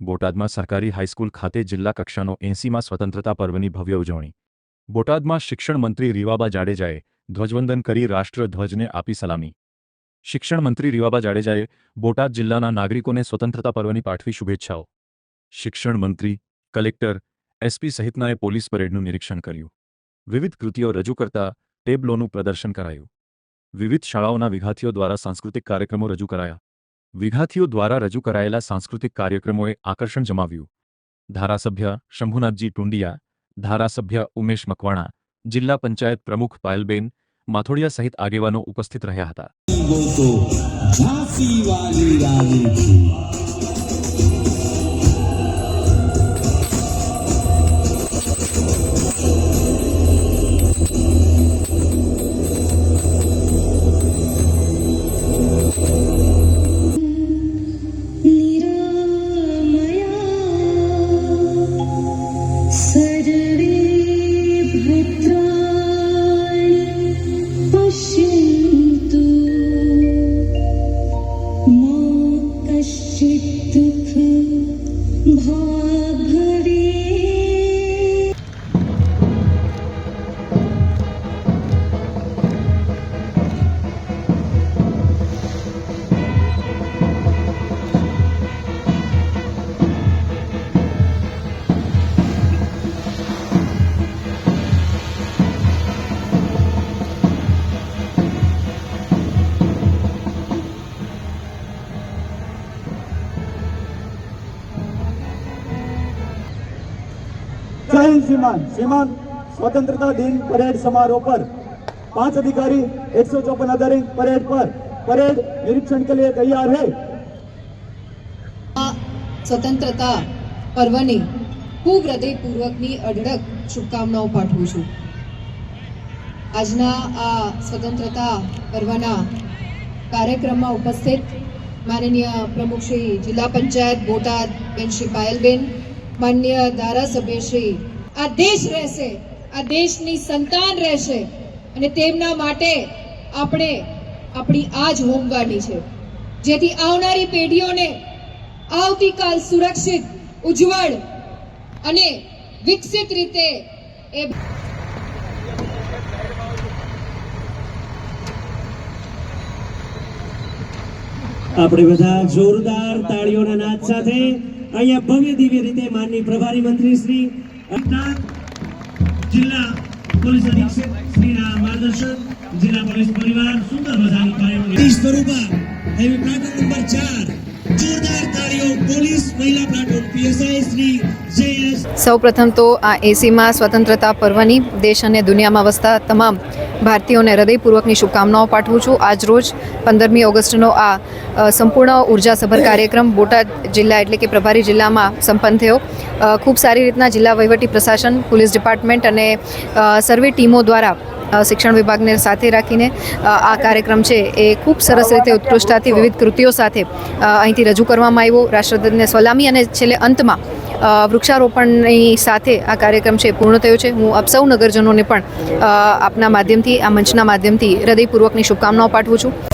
બોટાદમાં સરકારી હાઈસ્કૂલ ખાતે જિલ્લા કક્ષાનો 80મા સ્વતંત્રતા પર્વની ભવ્ય ઉજવણી। બોટાદમાં શિક્ષણ મંત્રી રીવાબા જાડેજાએ ધ્વજવંદન કરી રાષ્ટ્રધ્વજને આપી સલામી। શિક્ષણ મંત્રી રીવાબા જાડેજાએ બોટાદ જિલ્લાના નાગરિકોને સ્વતંત્રતા પર્વની પાઠવી શુભેચ્છાઓ। શિક્ષણ મંત્રી, કલેક્ટર, એસપી સહિતનાએ પોલીસ પરેડનું નિરીક્ષણ કર્યું। વિવિધ કૃતિઓ રજૂ કરતા ટેબ્લોનું પ્રદર્શન કરાયું। વિવિધ શાળાઓના વિદ્યાર્થીઓ દ્વારા સાંસ્કૃતિક કાર્યક્રમો રજૂ કરાયા। વિદ્યાર્થીઓ દ્વારા રજૂ કરાયેલા સાંસ્કૃતિક કાર્યક્રમોએ આકર્ષણ જમાવ્યું। ધારાસભ્ય શંભુનાથજી ટુંડિયા, ધારાસભ્ય ઉમેશ મકવાણા, જિલ્લા પંચાયત પ્રમુખ પાયલબેન માથોડિયા સહિત આગેવાનો ઉપસ્થિત રહ્યા હતા। जय हिंद श्रीमान स्वतंत्रता दिन परेड समारोह पर 5 अधिकारी 154 आधारित परेड पर परेड निरीक्षण के लिए तैयार है। स्वतंत्रता पर्वनी खूब हृदयपूर्वकनी अढळक शुभकामनाओं पाठवुं छुं। आजना आ स्वतंत्रता पर्वना कार्यक्रमમાં ઉપસ્થિત માનનીય પ્રમુખ શ્રી જિલ્લા પંચાયત બોટાદ બેન શ્રી પાયલબેન, માન્ય ધારાસભ્ય શ્રી, આ દેશ રહેશે, આ દેશની સંતાન રહેશે અને તેમના માટે આપણે આપણી આજ હોમવાની છે, જેથી આવનારી પેઢીઓને આવતીકાલ સુરક્ષિત, ઉજ્જવળ અને વિકસિત રીતે એ આપણે બધા જોરદાર તાળીઓના નાદ સાથે અહીંયા ભવ્ય દિવ્ય રીતે માનનીય પ્રભારી મંત્રી શ્રી જિલ્લા પોલીસ અધિક્ષક શ્રીના માર્ગદર્શન, જિલ્લા પોલીસ પરિવાર સુંદર મજાની કાર્યક્રમ સ્વરૂપા એવી પ્લાટૂન નંબર 4 જોરદાર તાળીઓ પોલીસ મહિલા પ્લાટૂન પીએસઆઈ શ્રી જેએસ। સૌપ્રથમ તો આ 80મા સ્વતંત્રતા પર્વની દેશ અને દુનિયામાં વસતા તમામ ભારતીયોને હૃદયપૂર્વકની શુભકામનાઓ પાઠવું છું। આજ રોજ 15મી ઓગસ્ટનો આ સંપૂર્ણ ઉર્જાસભર કાર્યક્રમ બોટાદ જિલ્લા એટલે કે પ્રભારી જિલ્લામાં સંપન્ન થયો। ખૂબ સારી રીતના જિલ્લા વહીવટી પ્રશાસન, પોલીસ ડિપાર્ટમેન્ટ અને સર્વે ટીમો દ્વારા શિક્ષણ વિભાગને સાથે રાખીને આ કાર્યક્રમ છે એ ખૂબ સરસ રીતે ઉત્કૃષ્ટતાથી વિવિધ કૃતિઓ સાથે અહીંથી રજૂ કરવામાં આવ્યો। રાષ્ટ્રધ્વજને સલામી અને છેલ્લે અંતમાં વૃક્ષારોપણની સાથે આ કાર્યક્રમ છે પૂર્ણ થયો છે। હું આપ સૌ નગરજનોને પણ આપના માધ્યમથી, આ મંચના માધ્યમથી હૃદયપૂર્વકની શુભકામનાઓ પાઠવું છું।